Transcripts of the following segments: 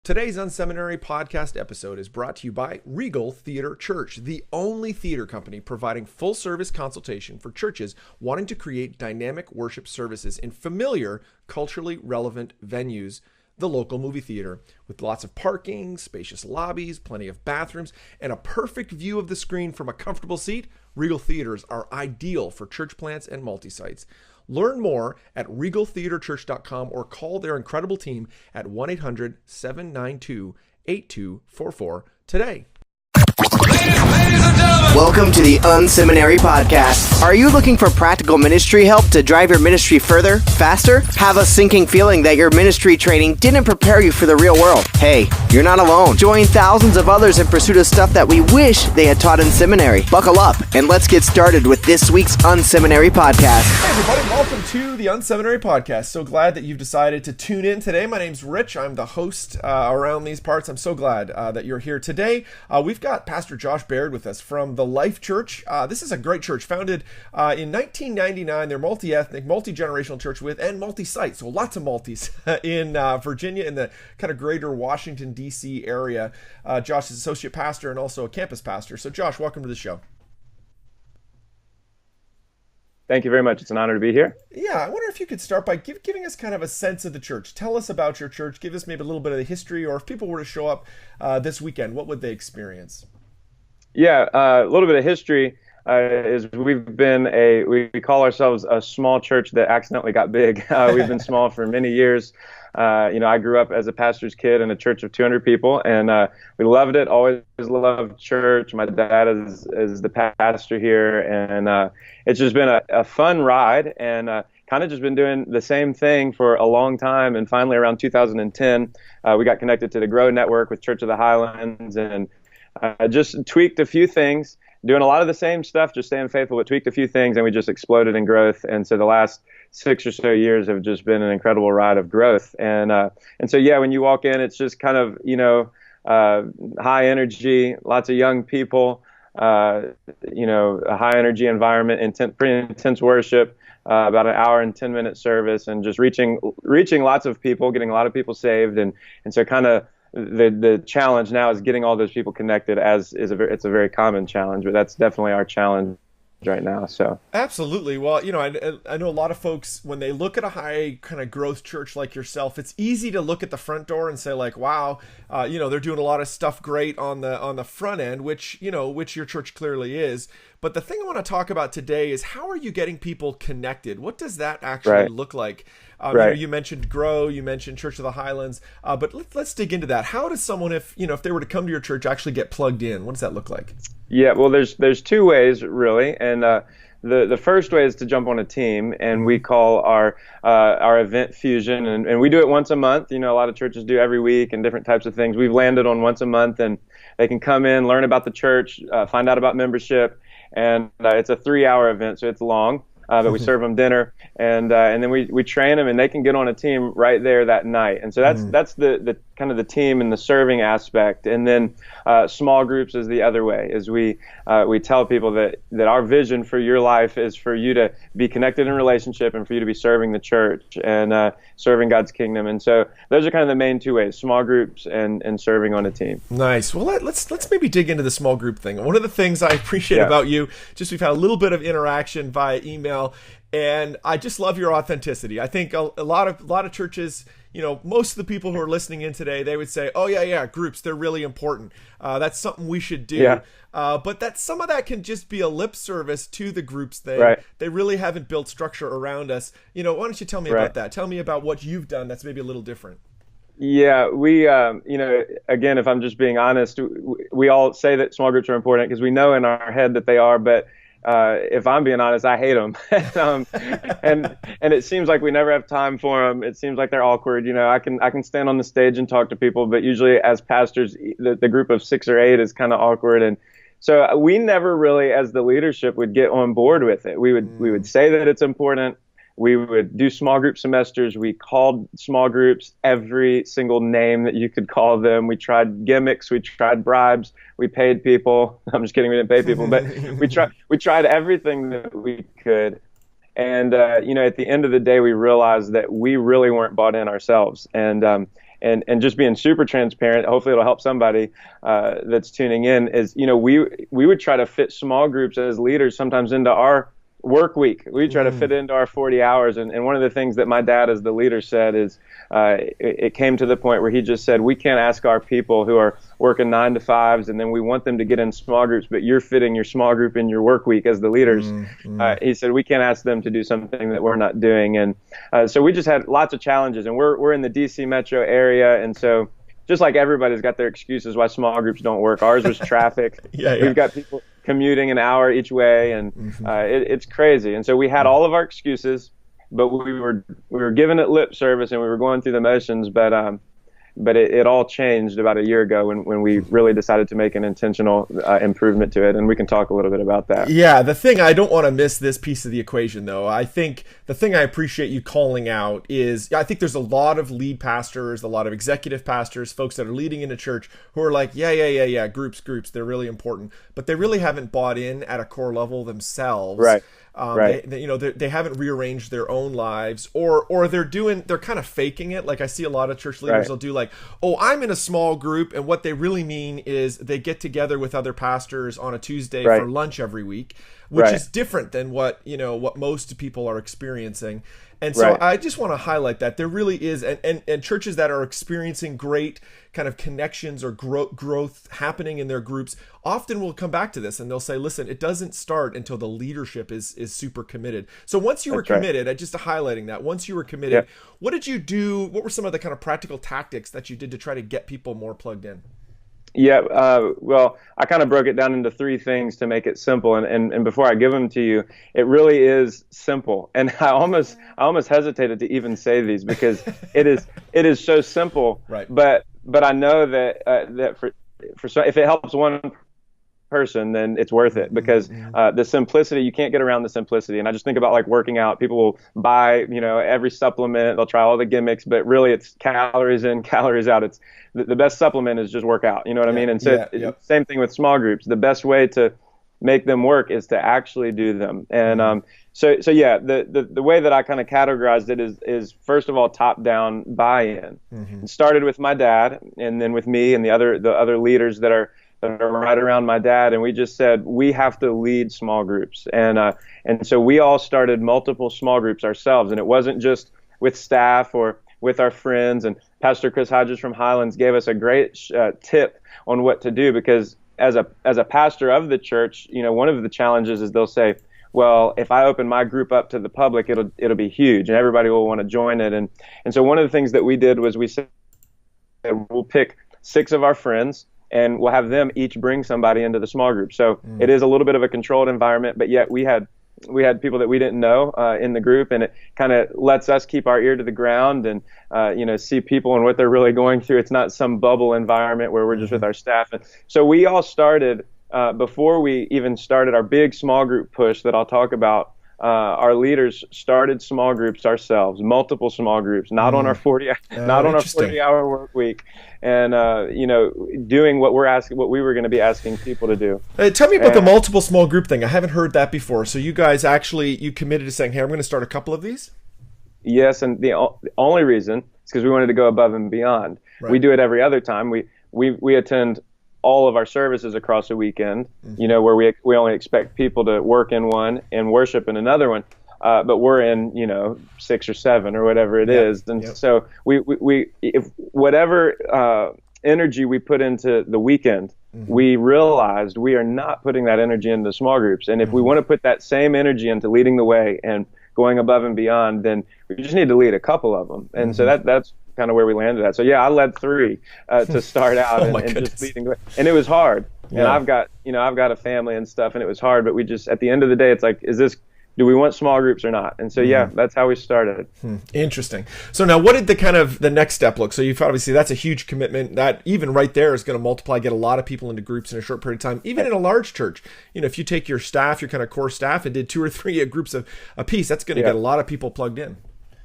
Today's unSeminary podcast episode is brought to you by Regal Theater Church, the only theater company providing full-service consultation for churches wanting to create dynamic worship services in familiar, culturally relevant venues, the local movie theater. With lots of parking, spacious lobbies, plenty of bathrooms, and a perfect view of the screen from a comfortable seat, Regal Theaters are ideal for church plants and multi-sites. Learn more at regaltheaterchurch.com or call their incredible team at 1-800-792-8244 today. Welcome to the unSeminary podcast. Are you looking for practical ministry help to drive your ministry further, faster? Have a sinking feeling that your ministry training didn't prepare you for the real world? Hey, you're not alone. Join thousands of others in pursuit of stuff that we wish they had taught in seminary. Buckle up and let's get started with this week's unSeminary podcast. Hey everybody, welcome to the unSeminary podcast. So glad that you've decided to tune in today. My name's Rich. I'm the host around these parts. I'm so glad that you're here today. We've got Pastor Josh Baird with us from the Life Church. This is a great church founded in 1999. They're multi-ethnic, multi-generational church and multi-site, so lots of multis in Virginia, in the kind of greater Washington, D.C. area. Josh is associate pastor and also a campus pastor. So Josh, welcome to the show. Thank you very much. It's an honor to be here. Yeah, I wonder if you could start by giving us kind of a sense of the church. Tell us about your church. Give us maybe a little bit of the history, or if people were to show up this weekend, what would they experience? Yeah, a little bit of history is we call ourselves a small church that accidentally got big. We've been small for many years. I grew up as a pastor's kid in a church of 200 people, and we loved it. Always loved church. My dad is the pastor here, and it's just been a fun ride, and kind of just been doing the same thing for a long time. And finally, around 2010, we got connected to the Grow Network with Church of the Highlands, and just tweaked a few things, doing a lot of the same stuff, just staying faithful, but tweaked a few things, and we just exploded in growth. And so the last 6 or so years have just been an incredible ride of growth. And so, yeah, when you walk in, it's just kind of, high energy, lots of young people, a high energy environment, pretty intense worship, about an hour and 10-minute service, and just reaching lots of people, getting a lot of people saved. And so kind of, the challenge now is getting all those people connected. It's a very common challenge, but that's definitely our challenge right now. So absolutely. Well, I know a lot of folks, when they look at a high kind of growth church like yourself, it's easy to look at the front door and say like, wow, they're doing a lot of stuff great on the front end, which your church clearly is. But the thing I want to talk about today is, how are you getting people connected? What does that actually look like? You mentioned Grow, you mentioned Church of the Highlands, but let's dig into that. How does someone, if they were to come to your church, actually get plugged in? What does that look like? Yeah, well, there's two ways really, and the first way is to jump on a team, and we call our event Fusion, and we do it once a month. A lot of churches do every week and different types of things. We've landed on once a month, and they can come in, learn about the church, find out about membership, and it's a 3-hour event, so it's long. But we serve them dinner, and then we train them, and they can get on a team right there that night. And so that's the kind of the team and the serving aspect. And then small groups is the other way. Is we tell people that our vision for your life is for you to be connected in relationship, and for you to be serving the church and serving God's kingdom. And so those are kind of the main two ways: small groups and serving on a team. Nice. Well, let's maybe dig into the small group thing. One of the things I appreciate about you, just we've had a little bit of interaction via email. And I just love your authenticity. I think a lot of churches, most of the people who are listening in today, they would say, oh yeah, groups, they're really important. That's something we should do. Yeah. But some of that can just be a lip service to the groups thing. Right. They really haven't built structure around us. Why don't you tell me about that? Tell me about what you've done that's maybe a little different. Yeah, we, again, if I'm just being honest, we all say that small groups are important because we know in our head that they are, but if I'm being honest, I hate them. and it seems like we never have time for them. It seems like they're awkward. I can stand on the stage and talk to people, but usually as pastors, the group of 6 or 8 is kind of awkward. And so we never really, as the leadership, would get on board with it. We would say that it's important. We would do small group semesters. We called small groups every single name that you could call them. We tried gimmicks. We tried bribes. We paid people. I'm just kidding. We didn't pay people, but we tried everything that we could. And at the end of the day, we realized that we really weren't bought in ourselves. And and just being super transparent, hopefully it'll help somebody that's tuning in, is, we would try to fit small groups as leaders sometimes into our work week. We try to fit into our 40 hours. And one of the things that my dad as the leader said is it came to the point where he just said, we can't ask our people who are working 9 to 5s and then we want them to get in small groups, but you're fitting your small group in your work week as the leaders. He said, we can't ask them to do something that we're not doing. And so we just had lots of challenges, and we're in the DC metro area. And so just like everybody's got their excuses why small groups don't work, ours was traffic. We've got people commuting an hour each way, and it's crazy. And so we had all of our excuses, but we were giving it lip service and we were going through the motions. But it all changed about a year ago when we really decided to make an intentional improvement to it, and we can talk a little bit about that. Yeah, the thing, I don't want to miss this piece of the equation, though. I think the thing I appreciate you calling out is, I think there's a lot of lead pastors, a lot of executive pastors, folks that are leading in a church who are like, yeah, groups, they're really important, but they really haven't bought in at a core level themselves. Right. They haven't rearranged their own lives, or they're kind of faking it. Like I see a lot of church leaders will do like, oh, I'm in a small group, and what they really mean is they get together with other pastors on a Tuesday for lunch every week, which is different than what most people are experiencing. And so I just want to highlight that there really is, and churches that are experiencing great kind of connections or growth happening in their groups often will come back to this and they'll say, listen, it doesn't start until the leadership is super committed. So once you were committed, just highlighting that, once you were committed, what did you do? What were some of the kind of practical tactics that you did to try to get people more plugged in? Yeah, well, I kind of broke it down into 3 things to make it simple. And before I give them to you, it really is simple. And I almost hesitated to even say these because it is so simple. Right. But I know that for some, if it helps one person, then it's worth it, because the simplicity, you can't get around the simplicity. And I just think about like working out. People will buy, every supplement, they'll try all the gimmicks, but really it's calories in, calories out. It's the best supplement is just work out. You know what I mean? And so same thing with small groups. The best way to make them work is to actually do them. And so the way that I kind of categorized it is first of all, top down buy-in. It started with my dad, and then with me and the other leaders that are right around my dad, and we just said we have to lead small groups, and so we all started multiple small groups ourselves, and it wasn't just with staff or with our friends. And Pastor Chris Hodges from Highlands gave us a great tip on what to do, because as a pastor of the church, one of the challenges is they'll say, well, if I open my group up to the public, it'll be huge and everybody will want to join it. And so one of the things that we did was we said we'll pick 6 of our friends, and we'll have them each bring somebody into the small group. So it is a little bit of a controlled environment, but yet we had people that we didn't know in the group, and it kind of lets us keep our ear to the ground and see people and what they're really going through. It's not some bubble environment where we're just with our staff. And so we all started before we even started our big small group push that I'll talk about. Our leaders started small groups ourselves, multiple small groups, not on our 40-hour work week, and doing what we were going to be asking people to do. Tell me about the multiple small group thing. I haven't heard that before. So you guys you committed to saying, "Hey, I'm going to start a couple of these." Yes, and the only reason is because we wanted to go above and beyond. Right. We do it every other time. We attend all of our services across a weekend, where we only expect people to work in one and worship in another one, but we're in 6 or 7 or whatever it is. And so we if whatever energy we put into the weekend, we realized we are not putting that energy into small groups. And if we want to put that same energy into leading the way and going above and beyond, then we just need to lead a couple of them. And so that's kind of where we landed at. So I led 3 to start out and just leading, and it was hard. And I've got a family and stuff, and it was hard, but we just, at the end of the day, it's like, do we want small groups or not? And so, that's how we started. Interesting. So now what did the next step look? So you've obviously, that's a huge commitment that even right there is going to multiply, get a lot of people into groups in a short period of time, even in a large church. If you take your staff, your kind of core staff, and did 2 or 3 groups of a piece, that's going to get a lot of people plugged in.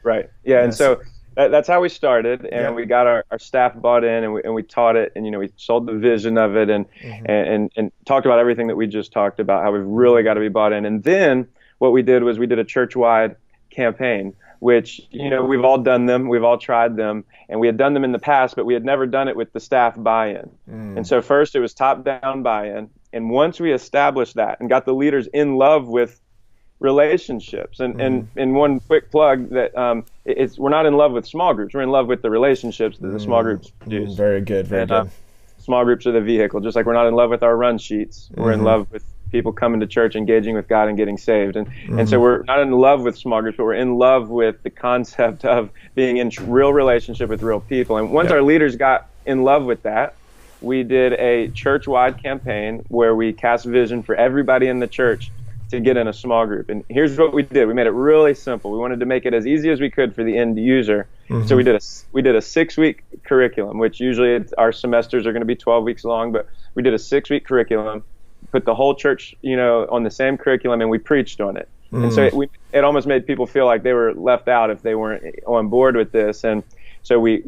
Right. Yeah. Yes. And so that's how we started, and we got our staff bought in, and we taught it, and we sold the vision of it, and talked about everything that we just talked about, how we've really got to be bought in. And then what we did was we did a church-wide campaign which, we've all done them, we've all tried them, and we had done them in the past, but we had never done it with the staff buy-in. And so first it was top-down buy-in, and once we established that and got the leaders in love with relationships, and one quick plug that we're not in love with small groups, we're in love with the relationships that the small groups produce. Very good, very good. Small groups are the vehicle, just like we're not in love with our run sheets, we're in love with people coming to church, engaging with God, and getting saved. And so we're not in love with small groups, but we're in love with the concept of being in real relationship with real people. And once our leaders got in love with that, we did a church-wide campaign where we cast vision for everybody in the church to get in a small group. And here's what we did. We made it really simple. We wanted to make it as easy as we could for the end user. So we did a 6-week curriculum, which usually our semesters are going to be 12 weeks long, but we did a 6-week curriculum, put the whole church, on the same curriculum, and we preached on it. And so it almost made people feel like they were left out if they weren't on board with this. And so we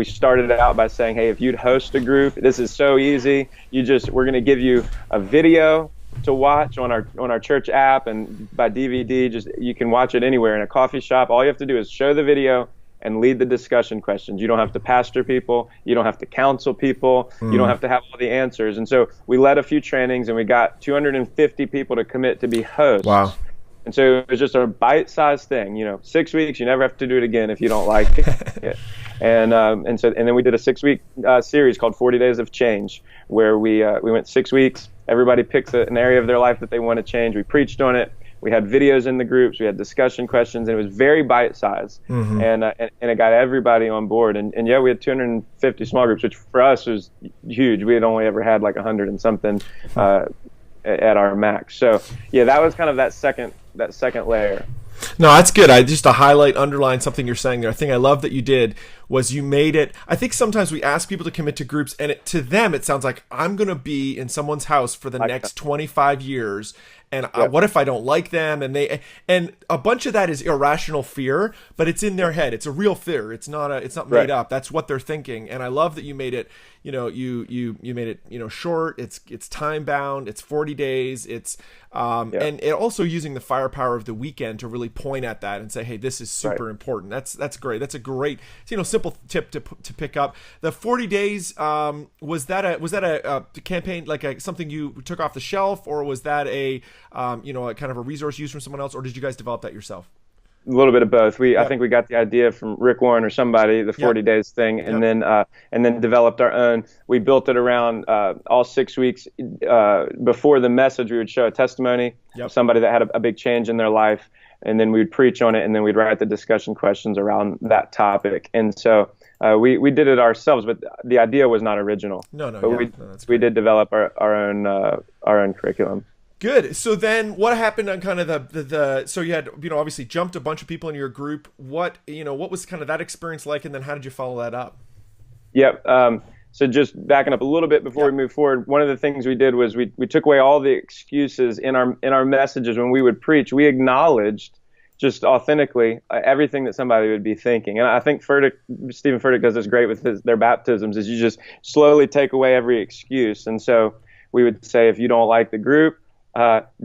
started it out by saying, hey, if you'd host a group, this is so easy. We're going to give you a video to watch on our church app and by DVD. You can watch it anywhere in a coffee shop. All you have to do is show the video and lead the discussion questions. You don't have to pastor people. You don't have to counsel people. You don't have to have all the answers. And so we led a few trainings, and we got 250 people to commit to be hosts. Wow. And so it was just a bite-sized thing. 6 weeks, you never have to do it again if you don't like it. And then we did a 6-week series called 40 Days of Change, where we went 6 weeks. Everybody picks an area of their life that they want to change. We preached on it. We had videos in the groups. We had discussion questions, and it was very bite-sized. And it got everybody on board. And we had 250 small groups, which for us was huge. We had only ever had like 100 and something at our max. So that was kind of that second layer. No, that's good. Just to underline something you're saying there. A thing I love that you did was you made it. I think sometimes we ask people to commit to groups, and to them it sounds like I'm going to be in someone's house for the next 25 years. And what if I don't like them? And a bunch of that is irrational fear, but it's in their head. It's a real fear. It's not made up. That's what they're thinking. And I love that you made it. You made it short. It's time bound. It's 40 days. It's and it also using the firepower of the weekend to really point at that and say, hey, this is super important. That's great. That's a great simple tip to pick up. The 40 days was that a campaign, like something you took off the shelf, or was that a kind of a resource used from someone else, or did you guys develop that yourself? A little bit of both. I think we got the idea from Rick Warren or somebody, the 40 days thing, and then developed our own. We built it around all 6 weeks. Before the message, we would show a testimony of somebody that had a big change in their life, and then we would preach on it, and then we'd write the discussion questions around that topic. And so we did it ourselves, but the idea was not original. But we did develop our own curriculum. Good. So then what happened on kind of the so you had, obviously jumped a bunch of people in your group. What was kind of that experience like? And then how did you follow that up? Yep. So just backing up a little bit before we move forward, one of the things we did was we took away all the excuses in our messages. When we would preach, we acknowledged just authentically everything that somebody would be thinking. And I think Stephen Furtick does this great with their baptisms, is you just slowly take away every excuse. And so we would say, if you don't like the group,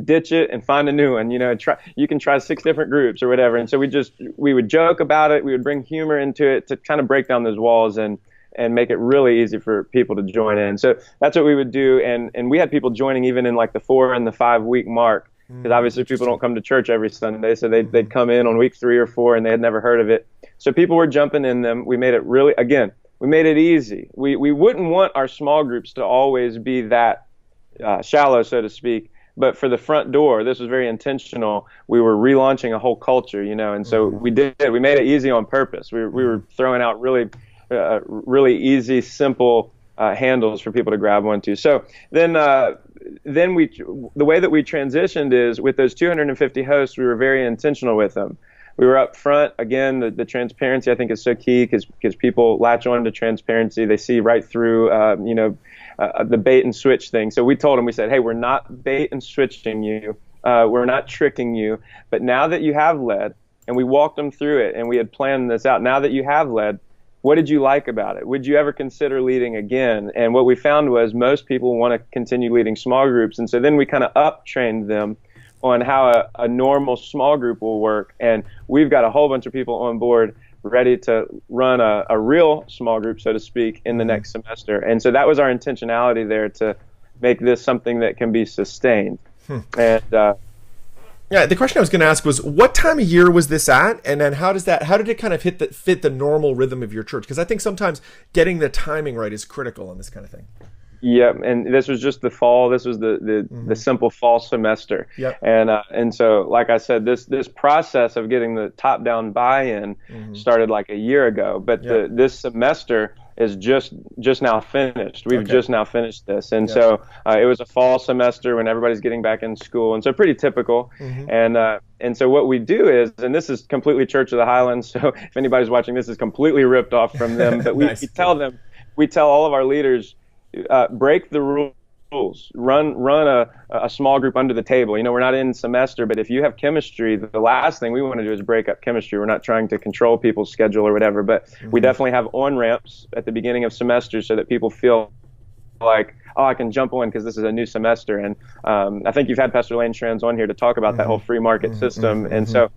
ditch it and find a new one. You can try 6 different groups or whatever. And so we would joke about it. We would bring humor into it to kind of break down those walls and make it really easy for people to join in. So that's what we would do. And we had people joining even in like the 4 and the 5 week mark, because obviously people don't come to church every Sunday. So they'd come in on week 3 or 4 and they had never heard of it. So people were jumping in them. We made it we made it easy. We wouldn't want our small groups to always be that shallow, so to speak. But for the front door, this was very intentional. We were relaunching a whole culture, and so we made it easy on purpose. We were throwing out really easy, simple handles for people to grab onto. So then the way that we transitioned is with those 250 hosts, we were very intentional with them. We were up front. Again, the transparency I think is so key because people latch on to transparency. They see right through, the bait and switch thing. So we told them, we said, hey, we're not bait and switching you. We're not tricking you. But now that you have led, and we walked them through it, and we had planned this out, now that you have led, what did you like about it? Would you ever consider leading again? And what we found was most people want to continue leading small groups. And so then we kind of up-trained them on how a normal small group will work. And we've got a whole bunch of people on board ready to run a real small group, so to speak, in the next semester. And so that was our intentionality there, to make this something that can be sustained. And yeah, the question I was going to ask was, what time of year was this at? And then how did it kind of fit the normal rhythm of your church? Because I think sometimes getting the timing right is critical on this kind of thing. Yeah, and this was just the fall. This was the simple fall semester. Yep. And so, like I said, this process of getting the top-down buy-in started like a year ago. But this semester is just now finished. We've just now finished this. And so it was a fall semester when everybody's getting back in school. And so pretty typical. And so what we do is, and this is completely Church of the Highlands, so if anybody's watching, this is completely ripped off from them. But we tell all of our leaders, break the rules, run a small group under the table. We're not in semester, but if you have chemistry, the last thing we want to do is break up chemistry. We're not trying to control people's schedule or whatever, but we definitely have on-ramps at the beginning of semesters so that people feel like, oh, I can jump on because this is a new semester. And I think you've had Pastor Lane Schranz on here to talk about that whole free market system. And so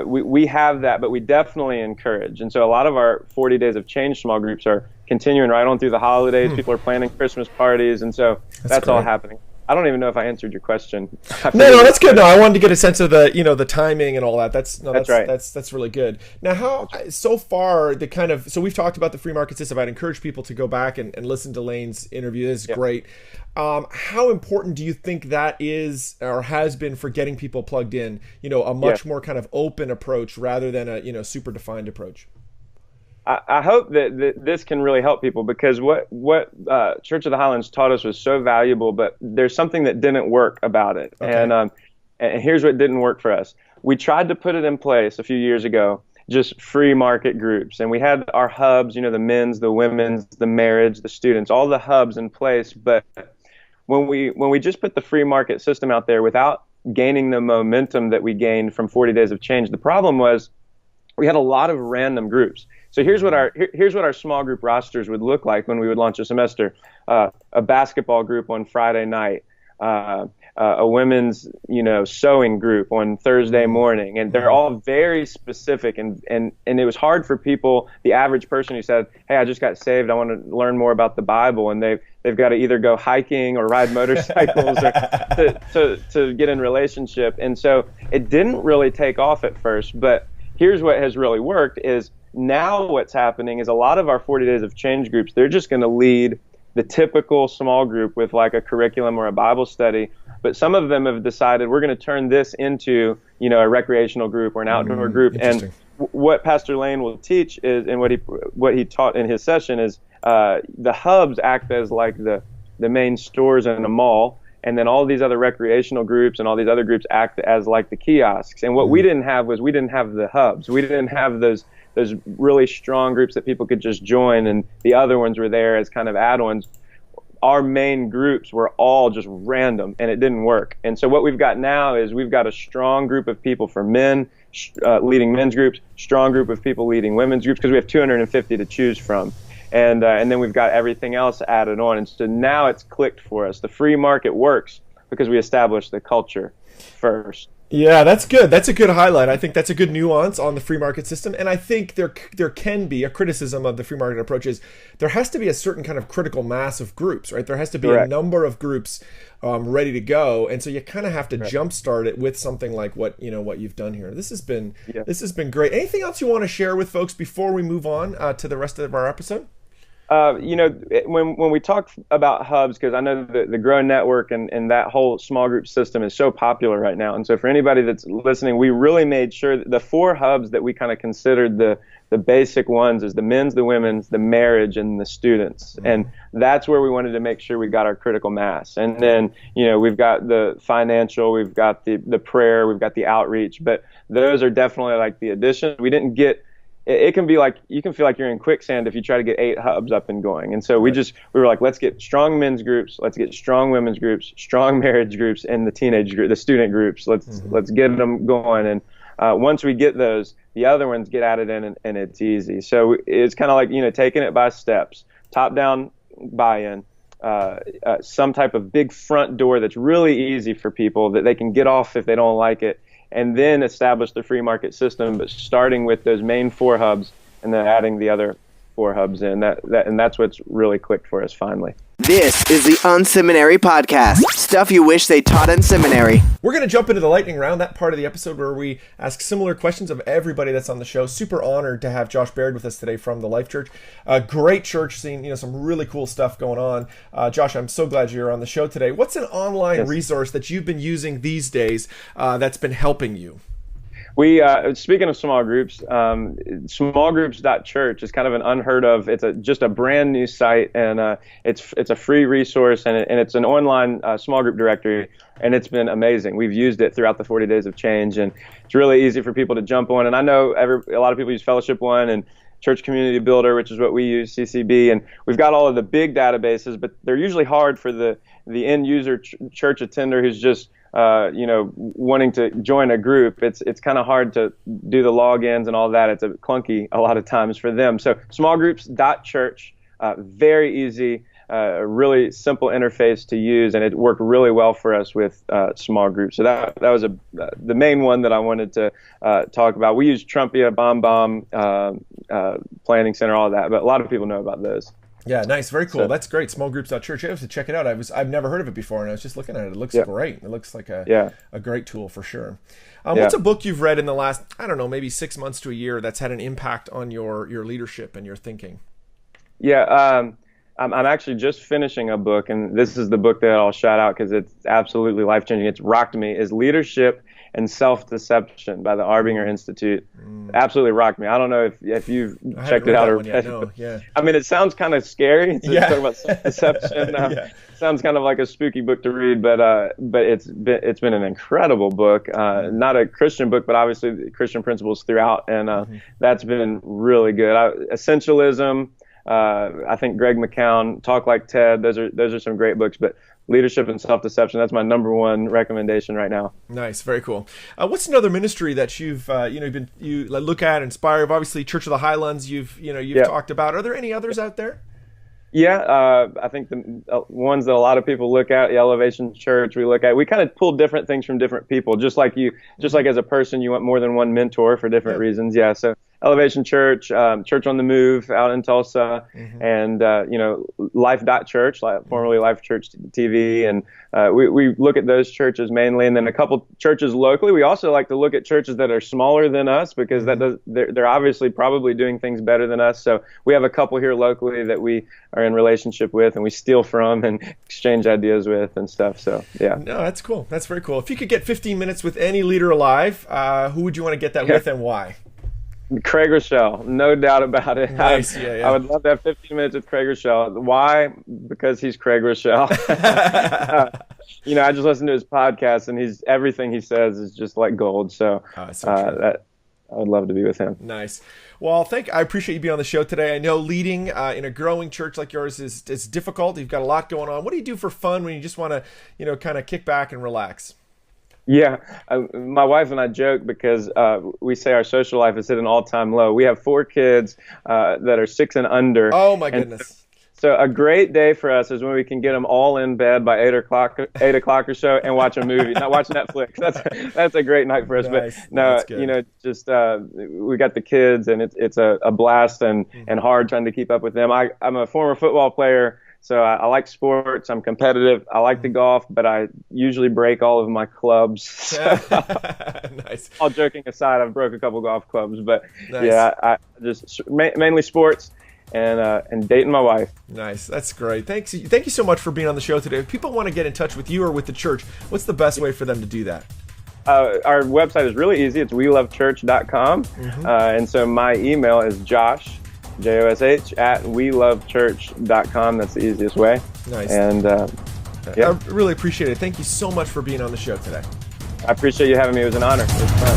we have that, but we definitely encourage. And so a lot of our 40 Days of Change small groups are continuing right on through the holidays. People are planning Christmas parties, and so that's all happening. I don't even know if I answered your question. No, that's good. No, I wanted to get a sense of the timing and all that. That's right. That's really good. Now, so far so we've talked about the free market system. I'd encourage people to go back and listen to Lane's interview. This is great. How important do you think that is or has been for getting people plugged in? A much more kind of open approach rather than a super defined approach. I hope that this can really help people, because what Church of the Highlands taught us was so valuable, but there's something that didn't work about it. Okay. And here's what didn't work for us. We tried to put it in place a few years ago, just free market groups. And we had our hubs, the men's, the women's, the marriage, the students, all the hubs in place. But when we just put the free market system out there without gaining the momentum that we gained from 40 Days of Change, the problem was we had a lot of random groups. So here's what our small group rosters would look like when we would launch a semester. A basketball group on Friday night, a women's sewing group on Thursday morning, and they're all very specific, and it was hard for people, the average person who said, hey, I just got saved, I want to learn more about the Bible, and they've got to either go hiking or ride motorcycles or to get in relationship. And so it didn't really take off at first, but here's what has really worked is now what's happening is a lot of our 40 Days of Change groups, they're just going to lead the typical small group with like a curriculum or a Bible study. But some of them have decided we're going to turn this into, a recreational group or an outdoor group. And what Pastor Lane will teach is, and what he taught in his session is the hubs act as like the main stores in a mall. And then all these other recreational groups and all these other groups act as like the kiosks. And what we didn't have was we didn't have the hubs. We didn't have those really strong groups that people could just join, and the other ones were there as kind of add-ons. Our main groups were all just random, and it didn't work. And so what we've got now is we've got a strong group of people for men, leading men's groups, strong group of people leading women's groups, because we have 250 to choose from. And then we've got everything else added on. And so now it's clicked for us. The free market works because we established the culture first. Yeah, that's good. That's a good highlight. I think that's a good nuance on the free market system. And I think there can be a criticism of the free market approach is there has to be a certain kind of critical mass of groups, right? There has to be a number of groups ready to go. And so you kind of have to jumpstart it with something like what you've done here. This has been great. Anything else you want to share with folks before we move on to the rest of our episode? When we talk about hubs, because I know the Grow Network and that whole small group system is so popular right now. And so for anybody that's listening, we really made sure that the 4 hubs that we kind of considered the basic ones is the men's, the women's, the marriage, and the students. Mm-hmm. And that's where we wanted to make sure we got our critical mass. And then, we've got the financial, we've got the prayer, we've got the outreach, but those are definitely like the addition. We didn't get it can be like, you can feel like you're in quicksand if you try to get 8 hubs up and going. And so we were like, let's get strong men's groups, let's get strong women's groups, strong marriage groups, and the teenage group, the student groups. Let's get them going. And once we get those, the other ones get added in, and it's easy. So it's kind of like, taking it by steps, top down buy-in, some type of big front door that's really easy for people that they can get off if they don't like it, and then establish the free market system, but starting with those main 4 hubs and then adding the other 4 hubs in. And that's what's really clicked for us finally. This is the unSeminary podcast. Stuff you wish they taught in seminary. We're going to jump into the lightning round, that part of the episode where we ask similar questions of everybody that's on the show. Super honored to have Josh Baird with us today from the Life Church. Great church scene, some really cool stuff going on. Josh, I'm so glad you're on the show today. What's an online resource that you've been using these days that's been helping you? We, speaking of small groups, smallgroups.church is kind of an unheard of. It's just a brand new site, and it's a free resource, and it's an online small group directory, and it's been amazing. We've used it throughout the 40 Days of Change, and it's really easy for people to jump on. And I know a lot of people use Fellowship One and Church Community Builder, which is what we use, CCB, and we've got all of the big databases, but they're usually hard for the end user church attender who's just wanting to join a group. It's kind of hard to do the logins and all that. It's clunky a lot of times for them. So smallgroups.church, very easy, really simple interface to use, and it worked really well for us with small groups. So that was the main one that I wanted to talk about. We use Trumpia, BombBomb, Planning Center, all of that, but a lot of people know about those. Yeah, nice. Very cool. That's great. Smallgroups.church. I have to check it out. I've never heard of it before, and I was just looking at it. It looks great. It looks like a great tool for sure. What's a book you've read in the last, maybe 6 months to a year that's had an impact on your leadership and your thinking? Yeah, I'm actually just finishing a book, and this is the book that I'll shout out because it's absolutely life-changing. It's rocked me. Is Leadership and Self-Deception by the Arbinger Institute. Absolutely rocked me. I don't know if you've checked it out or read it. I mean, it sounds kind of scary to talk about self-deception. Sounds kind of like a spooky book to read, but it's been an incredible book. Not a Christian book, but obviously Christian principles throughout, and that's been really good. Essentialism. I think Greg McCown, Talk Like Ted. Those are some great books, but Leadership and Self-Deception, that's my number one recommendation right now. Nice, very cool. What's another ministry that you've you look at, inspire? Obviously, Church of the Highlands. You've talked about. Are there any others out there? Yeah, I think the ones that a lot of people look at, the Elevation Church, we kind of pull different things from different people. Just like as a person, you want more than one mentor for different reasons. Yeah, so Elevation Church, Church on the Move out in Tulsa, and Life.Church, formerly Life Church TV, and we look at those churches mainly, and then a couple churches locally. We also like to look at churches that are smaller than us because they're obviously probably doing things better than us. So we have a couple here locally that we are in relationship with, and we steal from and exchange ideas with and stuff. So yeah. No, that's cool. That's very cool. If you could get 15 minutes with any leader alive, who would you want to get that with, and why? Craig Rochelle, no doubt about it. Nice. I would love to have 15 minutes with Craig Rochelle. Why? Because he's Craig Rochelle. I just listened to his podcast, and everything he says is just like gold. So, I would love to be with him. Nice. Well, I appreciate you being on the show today. I know leading in a growing church like yours is difficult. You've got a lot going on. What do you do for fun when you just want to, kind of kick back and relax? Yeah, my wife and I joke because we say our social life is at an all-time low. We have 4 kids that are 6 and under. Oh my goodness! So a great day for us is when we can get them all in bed by 8 o'clock or so and watch a movie, not watch Netflix. That's a great night for us. Nice. But no, we got the kids, and it's a blast and hard trying to keep up with them. I'm a former football player. So I like sports. I'm competitive. I like to golf, but I usually break all of my clubs. So, nice. All joking aside, I've broke a couple golf clubs, but nice. I just mainly sports and dating my wife. Nice. That's great. Thank you so much for being on the show today. If people want to get in touch with you or with the church, what's the best way for them to do that? Our website is really easy. It's welovechurch.com. And so my email is Josh at welovechurch.com. That's the easiest way. Nice. And I really appreciate it. Thank you so much for being on the show today. I appreciate you having me. It was an honor.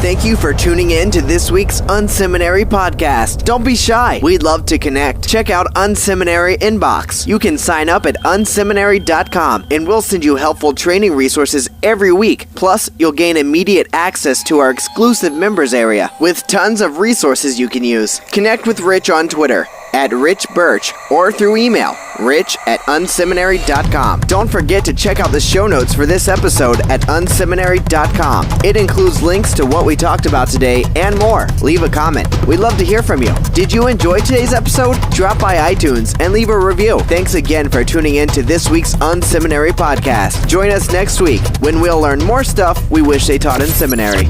Thank you for tuning in to this week's unSeminary podcast. Don't be shy. We'd love to connect. Check out unSeminary Inbox. You can sign up at unSeminary.com, and we'll send you helpful training resources every week. Plus, you'll gain immediate access to our exclusive members area with tons of resources you can use. Connect with Rich on Twitter at Rich Birch or through email, rich@unseminary.com. Don't forget to check out the show notes for this episode at unseminary.com. It includes links to what we talked about today and more. Leave a comment. We'd love to hear from you. Did you enjoy today's episode? Drop by iTunes and leave a review. Thanks again for tuning in to this week's unSeminary podcast. Join us next week when we'll learn more stuff we wish they taught in seminary.